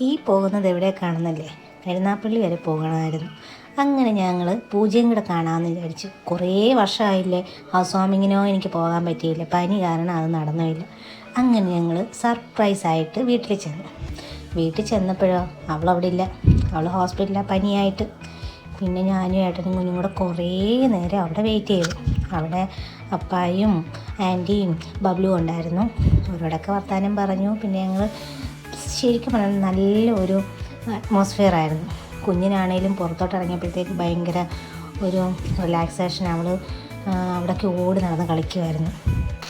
ഈ പോകുന്നത് എവിടേക്കാണെന്നല്ലേ, കരുനാഗപ്പള്ളി വരെ പോകണമായിരുന്നു. അങ്ങനെ ഞങ്ങൾ പൂജയും കൂടെ കാണാമെന്ന് വിചാരിച്ചു. കുറേ വർഷമായില്ലേ ഹൗസ് വാമിങ്ങിനോ എനിക്ക് പോകാൻ പറ്റിയില്ല, പനി കാരണം അത് നടന്നില്ല. അങ്ങനെ ഞങ്ങൾ സർപ്രൈസായിട്ട് വീട്ടിൽ ചെന്നപ്പോഴോ അവളവിടെ ഇല്ല, അവൾ ഹോസ്പിറ്റലിലാണ് പനിയായിട്ട്. പിന്നെ ഞാനും ഏട്ടനും കുഞ്ഞും കൂടെ കുറേ നേരം അവിടെ വെയിറ്റ് ചെയ്തു. അവിടെ അപ്പായും ആൻറ്റിയും ബബ്ലുവും ഉണ്ടായിരുന്നു. അവരോടൊക്കെ വർത്താനം പറഞ്ഞു. പിന്നെ ഞങ്ങൾ ശരിക്കും പറഞ്ഞാൽ നല്ലൊരു അറ്റ്മോസ്ഫിയർ ആയിരുന്നു. കുഞ്ഞിനാണേലും പുറത്തോട്ട് ഇറങ്ങിയപ്പോഴത്തേക്ക് ഭയങ്കര ഒരു റിലാക്സേഷൻ. അവൾ അവിടെയൊക്കെ ഓടി നടന്ന് കളിക്കുമായിരുന്നു.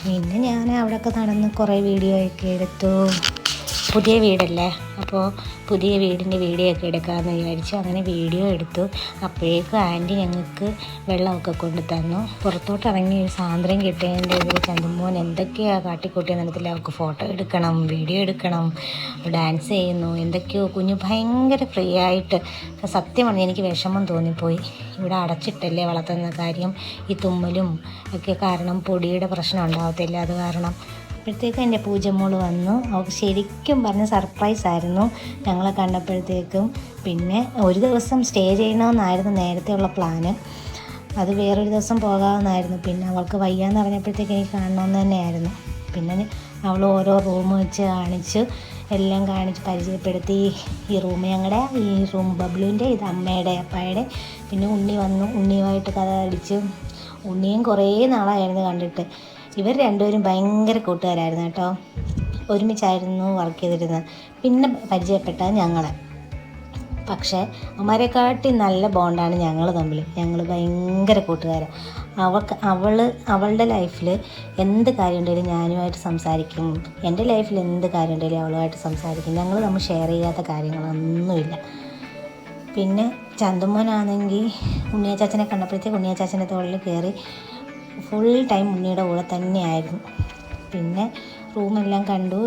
പിന്നെ ഞാൻ അവിടെയൊക്കെ നടന്ന് കുറേ വീഡിയോ ഒക്കെ എടുത്തു. പുതിയ വീടല്ലേ, അപ്പോൾ പുതിയ വീടിൻ്റെ വീഡിയോ ഒക്കെ എടുക്കാമെന്ന് വിചാരിച്ചു. അങ്ങനെ വീഡിയോ എടുത്തു. അപ്പോഴേക്കും ആൻറ്റി ഞങ്ങൾക്ക് വെള്ളമൊക്കെ കൊണ്ടു തന്നു. പുറത്തോട്ട് ഇറങ്ങി ഒരു സ്വാതന്ത്ര്യം കിട്ടിയതിൻ്റെ ഒരു ചന്തുമോൻ എന്തൊക്കെയാണ് കാട്ടിക്കൂട്ടിയെന്ന് അറിയത്തില്ല. അവർക്ക് ഫോട്ടോ എടുക്കണം, വീഡിയോ എടുക്കണം, ഡാൻസ് ചെയ്യുന്നു, എന്തൊക്കെയോ. കുഞ്ഞ് ഭയങ്കര ഫ്രീ ആയിട്ട്. സത്യം പറഞ്ഞാൽ എനിക്ക് വിഷമം തോന്നിപ്പോയി. ഇവിടെ അടച്ചിട്ടല്ലേ വളർത്തുന്ന കാര്യം, ഈ തുമ്മലും ഒക്കെ കാരണം പൊടിയുടെ പ്രശ്നം ഉണ്ടാകത്തില്ല. അത് കാരണം അപ്പോഴത്തേക്കും എൻ്റെ പൂജമോൾ വന്നു. അവൾക്ക് ശരിക്കും പറഞ്ഞ് സർപ്രൈസായിരുന്നു ഞങ്ങളെ കണ്ടപ്പോഴത്തേക്കും. പിന്നെ ഒരു ദിവസം സ്റ്റേ ചെയ്യണമെന്നായിരുന്നു നേരത്തെയുള്ള പ്ലാന്. അത് വേറൊരു ദിവസം പോകാമെന്നായിരുന്നു. പിന്നെ അവൾക്ക് വയ്യാന്ന് പറഞ്ഞപ്പോഴത്തേക്ക് എനിക്ക് കാണണമെന്ന് തന്നെയായിരുന്നു. പിന്നെ അവൾ ഓരോ റൂം വെച്ച് കാണിച്ച് എല്ലാം കാണിച്ച് പരിചയപ്പെടുത്തി. ഈ റൂം ഞങ്ങളുടെ, ഈ റൂം ബബ്ലുവിൻ്റെ, ഇത് അമ്മയുടെ അപ്പായുടെ. പിന്നെ ഉണ്ണി വന്നു, ഉണ്ണിയുമായിട്ട് കഥ അടിച്ചു. ഉണ്ണിയും കുറേ നാളായിരുന്നു കണ്ടിട്ട്. ഇവർ രണ്ടുപേരും ഭയങ്കര കൂട്ടുകാരായിരുന്നു കേട്ടോ. ഒരുമിച്ചായിരുന്നു വർക്ക് ചെയ്തിരുന്നത്. പിന്നെ പരിചയപ്പെട്ടത് ഞങ്ങളെ. പക്ഷേ അവന്മാരെക്കാട്ടി നല്ല ബോണ്ടാണ് ഞങ്ങൾ തമ്മിൽ. ഞങ്ങൾ ഭയങ്കര കൂട്ടുകാരാണ്. അവളുടെ ലൈഫിൽ എന്ത് കാര്യം ഉണ്ടെങ്കിലും ഞാനുമായിട്ട് സംസാരിക്കും. എൻ്റെ ലൈഫിൽ എന്ത് കാര്യം ഉണ്ടെങ്കിലും അവളുമായിട്ട് സംസാരിക്കും. ഞങ്ങൾ തമ്മിൽ ഷെയർ ചെയ്യാത്ത കാര്യങ്ങളൊന്നുമില്ല. പിന്നെ ചന്തുമോനാണെങ്കിൽ ഉണ്ണിയാച്ചാച്ചനെ കണ്ടപ്പോഴത്തേക്ക് ഉണ്ണിയാച്ചാച്ചൻ്റെ തോളിൽ കയറി ഫുൾ ടൈം ഉണ്ണിയുടെ കൂടെ തന്നെയായിരുന്നു. പിന്നെ റൂമെല്ലാം കണ്ടു.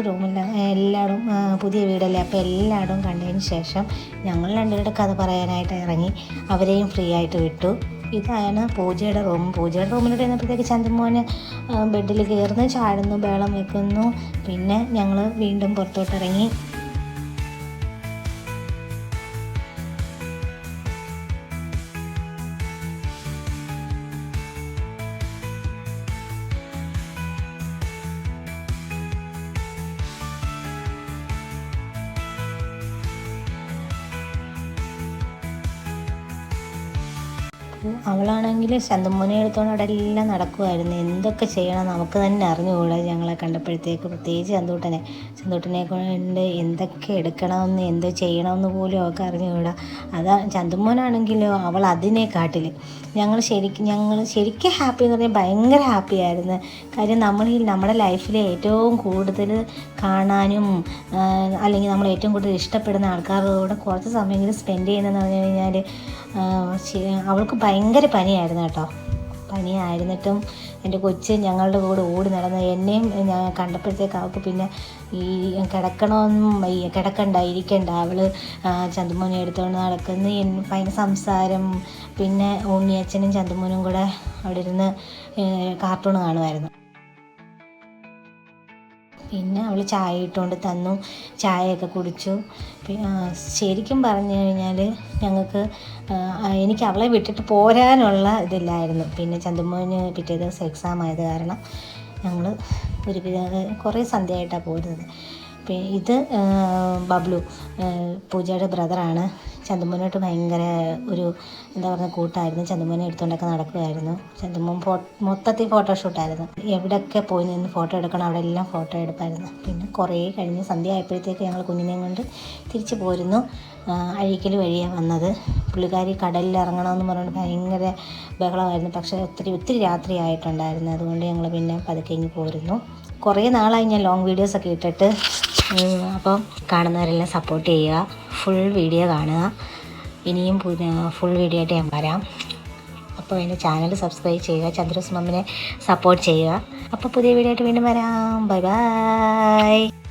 എല്ലായിടും പുതിയ വീടല്ലേ, അപ്പോൾ എല്ലായിടും കണ്ടതിന് ശേഷം ഞങ്ങൾ രണ്ടുപേരുടെ കഥ പറയാനായിട്ട് ഇറങ്ങി. അവരെയും ഫ്രീ ആയിട്ട് വിട്ടു. ഇതാണ് പൂജയുടെ റൂം. പൂജയുടെ റൂമിലോട്ട് ചെന്നപ്പോഴത്തേക്ക് ചന്തുമോന് ബെഡിൽ കയറുന്നു, ചാടുന്നു, ബഹളം വെക്കുന്നു. പിന്നെ ഞങ്ങൾ വീണ്ടും പുറത്തോട്ടിറങ്ങി. അവളാണെങ്കിൽ ചന്തുമോനെ എടുത്തോണ്ട് അവിടെ എല്ലാം നടക്കുമായിരുന്നു. എന്തൊക്കെ ചെയ്യണം നമുക്ക് തന്നെ അറിഞ്ഞുകൂടാ. ഞങ്ങളെ കണ്ടപ്പോഴത്തേക്ക് പ്രത്യേകിച്ച് ചന്തൂട്ടനെ കൊണ്ട് എന്തൊക്കെ എടുക്കണമെന്ന് എന്ത് ചെയ്യണമെന്ന് പോലും അവൾക്ക് അറിഞ്ഞുകൂടാ. അതാ ചന്തുമോനാണെങ്കിലോ അവൾ അതിനെക്കാട്ടിൽ ഞങ്ങൾ ശരിക്കും ഹാപ്പി എന്ന് പറഞ്ഞാൽ ഭയങ്കര ഹാപ്പിയായിരുന്നു. കാര്യം നമ്മുടെ ലൈഫിൽ ഏറ്റവും കൂടുതൽ കാണാനും അല്ലെങ്കിൽ നമ്മൾ ഏറ്റവും കൂടുതൽ ഇഷ്ടപ്പെടുന്ന ആൾക്കാരുടെ കൂടെ കുറച്ച് സമയമെങ്കിലും സ്പെൻഡ് ചെയ്യുന്നതെന്ന് പറഞ്ഞു കഴിഞ്ഞാൽ അവൾക്ക് ഭയങ്കര പനിയായിരുന്നു കേട്ടോ. പനിയായിരുന്നിട്ടും എൻ്റെ കൊച്ച് ഞങ്ങളുടെ കൂടെ ഓടി നടന്ന് എന്നെയും ഞാൻ കണ്ടപ്പോഴത്തേക്ക് അവൾക്ക് പിന്നെ ഈ കിടക്കണ്ട ഇരിക്കണ്ട, അവൾ ചന്തുമോനെ എടുത്തുകൊണ്ട് നടക്കുന്ന ഭയങ്കര സംസാരം. പിന്നെ ഉണ്ണിയച്ഛനും ചന്തുമോനും കൂടെ അവിടെ ഇരുന്ന് കാർട്ടൂൺ കാണുമായിരുന്നു. പിന്നെ അവൾ ചായ ഇട്ടുകൊണ്ട് തന്നു, ചായയൊക്കെ കുടിച്ചു. ശരിക്കും പറഞ്ഞു കഴിഞ്ഞാൽ എനിക്ക് അവളെ വിട്ടിട്ട് പോരാനുള്ള ഇതില്ലായിരുന്നു. പിന്നെ ചന്തുമോന് പിറ്റേ ദിവസം എക്സാം ആയത് കാരണം ഞങ്ങൾ കുറേ സന്ധ്യയായിട്ടാണ് പോരുന്നത്. ഇത് ബബ്ലു, പൂജയുടെ ബ്രദറാണ്. ചന്തുമോനായിട്ട് ഭയങ്കര ഒരു എന്താ പറയുക കൂട്ടായിരുന്നു. ചന്തുമോനെ എടുത്തുകൊണ്ടൊക്കെ നടക്കുമായിരുന്നു. ചന്തുമോൻ മൊത്തത്തിൽ ഫോട്ടോഷൂട്ടായിരുന്നു. എവിടെയൊക്കെ പോയി നിന്ന് ഫോട്ടോ എടുക്കണം അവിടെ എല്ലാം ഫോട്ടോ എടുപ്പായിരുന്നു. പിന്നെ കുറേ കഴിഞ്ഞ് സന്ധ്യ ആയപ്പോഴത്തേക്ക് ഞങ്ങൾ കുഞ്ഞിനെയും കൊണ്ട് തിരിച്ച് പോരുന്നു. അഴീക്കൽ വഴിയാണ് വന്നത്. പുള്ളിക്കാരി കടലിൽ ഇറങ്ങണമെന്ന് പറഞ്ഞുകൊണ്ട് ഭയങ്കര ബഹളമായിരുന്നു. പക്ഷേ ഒത്തിരി രാത്രി ആയിട്ടുണ്ടായിരുന്നു. അതുകൊണ്ട് ഞങ്ങൾ പിന്നെ പതുക്കെ ഇങ്ങ് പോരുന്നു. കുറേ നാളായി ഞാൻ ലോങ് വീഡിയോസൊക്കെ ഇട്ടിട്ട്. അപ്പം കാണുന്നവരെല്ലാം സപ്പോർട്ട് ചെയ്യുക, ഫുൾ വീഡിയോ കാണുക. ഇനിയും ഫുൾ വീഡിയോ ആയിട്ട് ഞാൻ വരാം. അപ്പോൾ എൻ്റെ ചാനൽ സബ്സ്ക്രൈബ് ചെയ്യുക, ചന്ദ്രൂസ് മമ്മിനെ സപ്പോർട്ട് ചെയ്യുക. അപ്പോൾ പുതിയ വീഡിയോ ആയിട്ട് വീണ്ടും വരാം. Bye bye.